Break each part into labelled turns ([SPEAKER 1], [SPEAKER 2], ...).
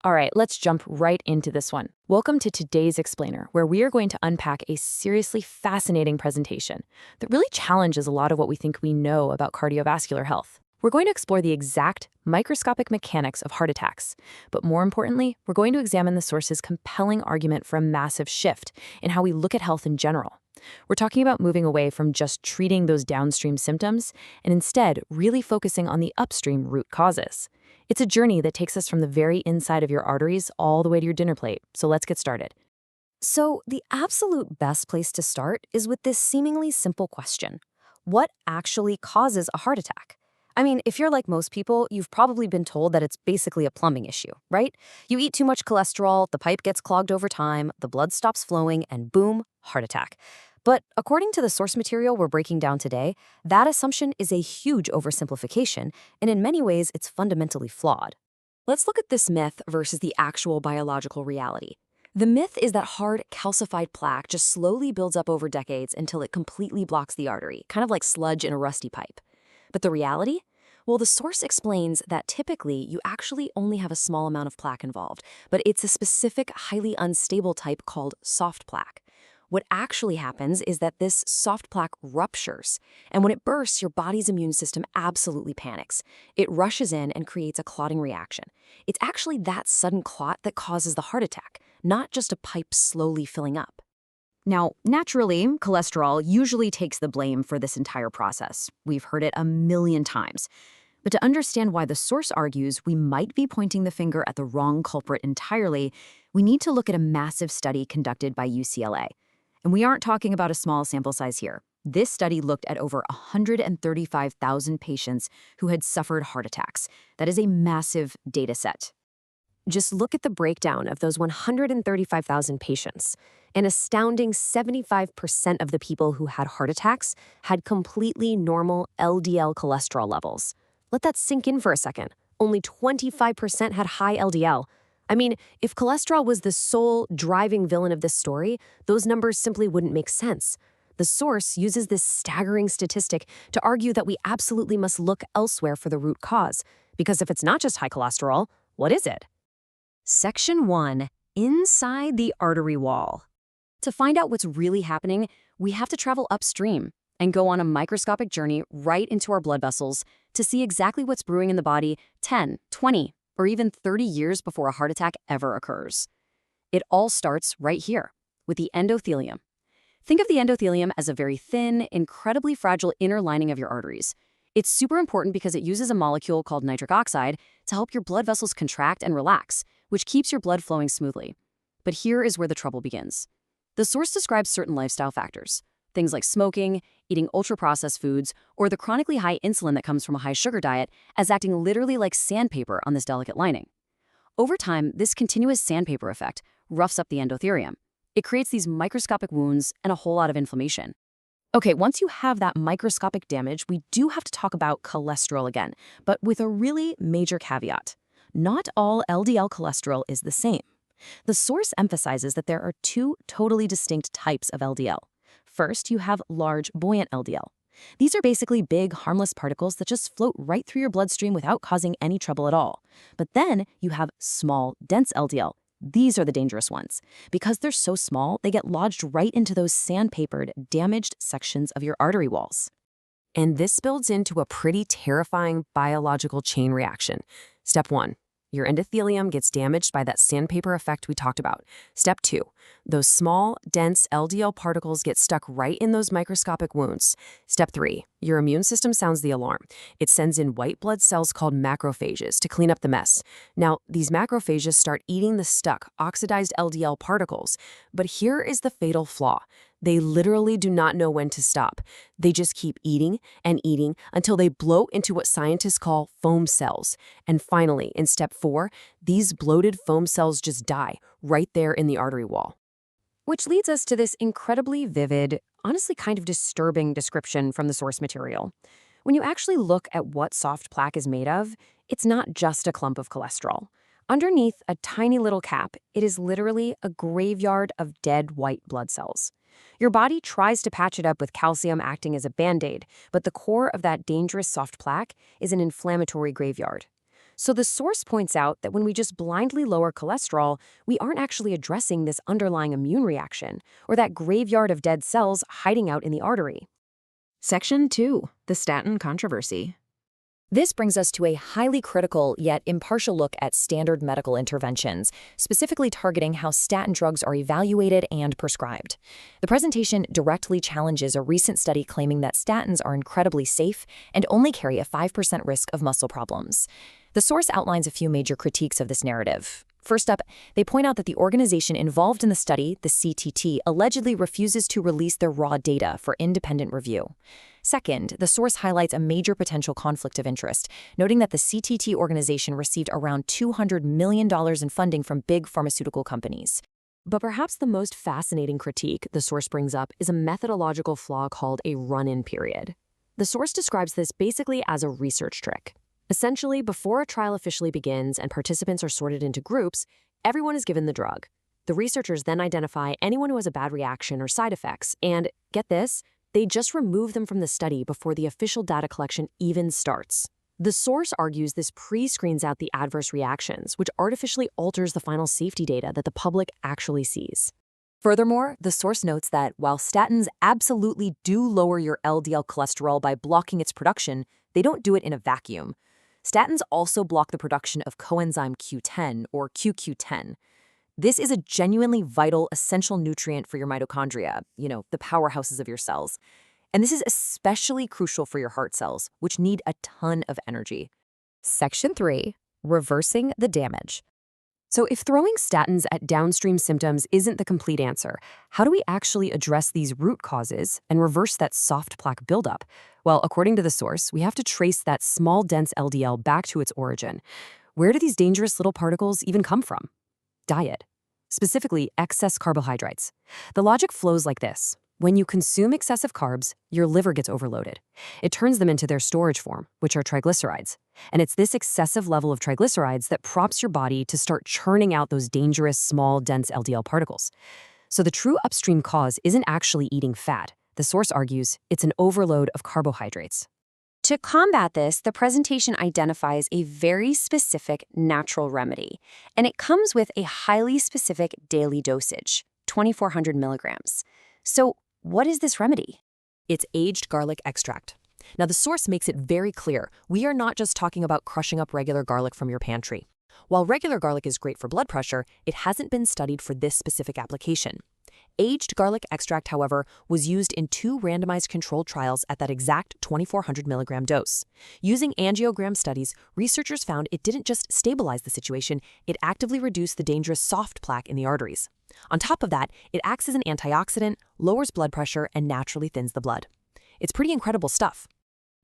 [SPEAKER 1] All right, let's jump right into this one. Welcome to today's Explainer, where we are going to unpack a seriously fascinating presentation that really challenges a lot of what we think we know about cardiovascular health. We're going to explore the exact microscopic mechanics of heart attacks, but more importantly, we're going to examine the source's compelling argument for a massive shift in how we look at health in general. We're talking about moving away from just treating those downstream symptoms and instead really focusing on the upstream root causes. It's a journey that takes us from the very inside of your arteries all the way to your dinner plate, so let's get started.
[SPEAKER 2] So, the absolute best place to start is with this seemingly simple question. What actually causes a heart attack? I mean, if you're like most people, you've probably been told that it's basically a plumbing issue, right? You eat too much cholesterol, the pipe gets clogged over time, the blood stops flowing, and boom, heart attack. But according to the source material we're breaking down today, that assumption is a huge oversimplification, and in many ways, it's fundamentally flawed. Let's look at this myth versus the actual biological reality. The myth is that hard, calcified plaque just slowly builds up over decades until it completely blocks the artery, kind of like sludge in a rusty pipe. But the reality? Well, the source explains that typically you actually only have a small amount of plaque involved, but it's a specific, highly unstable type called soft plaque. What actually happens is that this soft plaque ruptures, and when it bursts, your body's immune system absolutely panics. It rushes in and creates a clotting reaction. It's actually that sudden clot that causes the heart attack, not just a pipe slowly filling up. Now, naturally, cholesterol usually takes the blame for this entire process. We've heard it a million times. But to understand why the source argues we might be pointing the finger at the wrong culprit entirely, we need to look at a massive study conducted by UCLA. And we aren't talking about a small sample size here. This study looked at over 135,000 patients who had suffered heart attacks. That is a massive data set. Just look at the breakdown of those 135,000 patients. An astounding 75% of the people who had heart attacks had completely normal LDL cholesterol levels. Let that sink in for a second. Only 25% had high LDL. I mean, if cholesterol was the sole driving villain of this story, those numbers simply wouldn't make sense. The source uses this staggering statistic to argue that we absolutely must look elsewhere for the root cause. Because if it's not just high cholesterol, what is it? Section 1. Inside the artery wall. To find out what's really happening, we have to travel upstream and go on a microscopic journey right into our blood vessels to see exactly what's brewing in the body 10, 20, or even 30 years before a heart attack ever occurs. It all starts right here, with the endothelium. Think of the endothelium as a very thin, incredibly fragile inner lining of your arteries. It's super important because it uses a molecule called nitric oxide to help your blood vessels contract and relax, which keeps your blood flowing smoothly. But here is where the trouble begins. The source describes certain lifestyle factors, things like smoking, eating ultra-processed foods, or the chronically high insulin that comes from a high-sugar diet as acting literally like sandpaper on this delicate lining. Over time, this continuous sandpaper effect roughs up the endothelium. It creates these microscopic wounds and a whole lot of inflammation. Okay, once you have that microscopic damage, we do have to talk about cholesterol again, but with a really major caveat. Not all LDL cholesterol is the same. The source emphasizes that there are two totally distinct types of LDL. First, you have large, buoyant LDL. These are basically big, harmless particles that just float right through your bloodstream without causing any trouble at all. But then you have small, dense LDL. These are the dangerous ones. Because they're so small, they get lodged right into those sandpapered, damaged sections of your artery walls. And this builds into a pretty terrifying biological chain reaction. Step 1. Your endothelium gets damaged by that sandpaper effect we talked about. Step 2. Those small, dense LDL particles get stuck right in those microscopic wounds. Step 3. Your immune system sounds the alarm. It sends in white blood cells called macrophages to clean up the mess. Now, these macrophages start eating the stuck, oxidized LDL particles. But here is the fatal flaw. They literally do not know when to stop. They just keep eating and eating until they bloat into what scientists call foam cells. And finally, in step 4, these bloated foam cells just die right there in the artery wall. Which leads us to this incredibly vivid, honestly kind of disturbing description from the source material. When you actually look at what soft plaque is made of, it's not just a clump of cholesterol. Underneath a tiny little cap, it is literally a graveyard of dead white blood cells. Your body tries to patch it up with calcium acting as a band-aid, but the core of that dangerous soft plaque is an inflammatory graveyard. So the source points out that when we just blindly lower cholesterol, we aren't actually addressing this underlying immune reaction or that graveyard of dead cells hiding out in the artery.
[SPEAKER 1] Section 2. The statin controversy.
[SPEAKER 2] This brings us to a highly critical yet impartial look at standard medical interventions, specifically targeting how statin drugs are evaluated and prescribed. The presentation directly challenges a recent study claiming that statins are incredibly safe and only carry a 5% risk of muscle problems. The source outlines a few major critiques of this narrative. First up, they point out that the organization involved in the study, the CTT, allegedly refuses to release their raw data for independent review. Second, the source highlights a major potential conflict of interest, noting that the CTT organization received around $200 million in funding from big pharmaceutical companies. But perhaps the most fascinating critique the source brings up is a methodological flaw called a run-in period. The source describes this basically as a research trick. Essentially, before a trial officially begins and participants are sorted into groups, everyone is given the drug. The researchers then identify anyone who has a bad reaction or side effects, and, get this, they just remove them from the study before the official data collection even starts. The source argues this pre-screens out the adverse reactions, which artificially alters the final safety data that the public actually sees. Furthermore, the source notes that while statins absolutely do lower your LDL cholesterol by blocking its production, they don't do it in a vacuum. Statins also block the production of coenzyme Q10, or QQ10. This is a genuinely vital, essential nutrient for your mitochondria, the powerhouses of your cells. And this is especially crucial for your heart cells, which need a ton of energy. Section 3. Reversing the damage. So if throwing statins at downstream symptoms isn't the complete answer, how do we actually address these root causes and reverse that soft plaque buildup? Well, according to the source, we have to trace that small, dense LDL back to its origin. Where do these dangerous little particles even come from? Diet. Specifically, excess carbohydrates. The logic flows like this. When you consume excessive carbs, your liver gets overloaded. It turns them into their storage form, which are triglycerides. And it's this excessive level of triglycerides that prompts your body to start churning out those dangerous, small, dense LDL particles. So the true upstream cause isn't actually eating fat. The source argues it's an overload of carbohydrates. To combat this, the presentation identifies a very specific natural remedy, and it comes with a highly specific daily dosage, 2,400 milligrams. So what is this remedy?
[SPEAKER 1] It's aged garlic extract. Now, the source makes it very clear. We are not just talking about crushing up regular garlic from your pantry. While regular garlic is great for blood pressure, it hasn't been studied for this specific application. Aged garlic extract, however, was used in 2 randomized controlled trials at that exact 2,400 milligram dose. Using angiogram studies, researchers found it didn't just stabilize the situation, it actively reduced the dangerous soft plaque in the arteries. On top of that, it acts as an antioxidant, lowers blood pressure, and naturally thins the blood. It's pretty incredible stuff.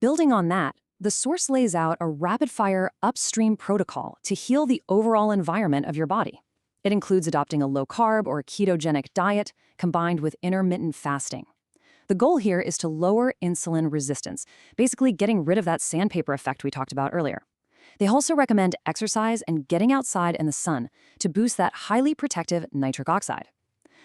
[SPEAKER 2] Building on that, the source lays out a rapid-fire upstream protocol to heal the overall environment of your body. It includes adopting a low-carb or ketogenic diet combined with intermittent fasting. The goal here is to lower insulin resistance, basically getting rid of that sandpaper effect we talked about earlier. They also recommend exercise and getting outside in the sun to boost that highly protective nitric oxide.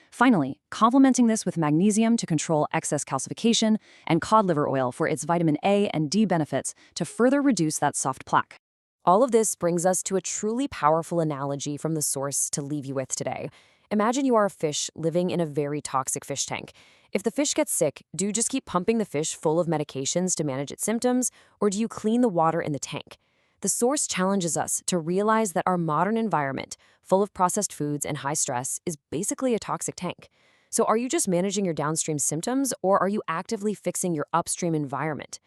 [SPEAKER 2] Finally, complementing this with magnesium to control excess calcification and cod liver oil for its vitamin A and D benefits to further reduce that soft plaque. All of this brings us to a truly powerful analogy from the source to leave you with today. Imagine you are a fish living in a very toxic fish tank. If the fish gets sick, do you just keep pumping the fish full of medications to manage its symptoms, or do you clean the water in the tank? The source challenges us to realize that our modern environment, full of processed foods and high stress, is basically a toxic tank. So are you just managing your downstream symptoms, or are you actively fixing your upstream environment?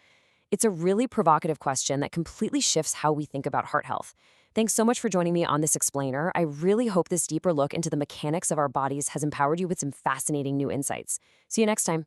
[SPEAKER 2] It's a really provocative question that completely shifts how we think about heart health. Thanks so much for joining me on this explainer. I really hope this deeper look into the mechanics of our bodies has empowered you with some fascinating new insights. See you next time.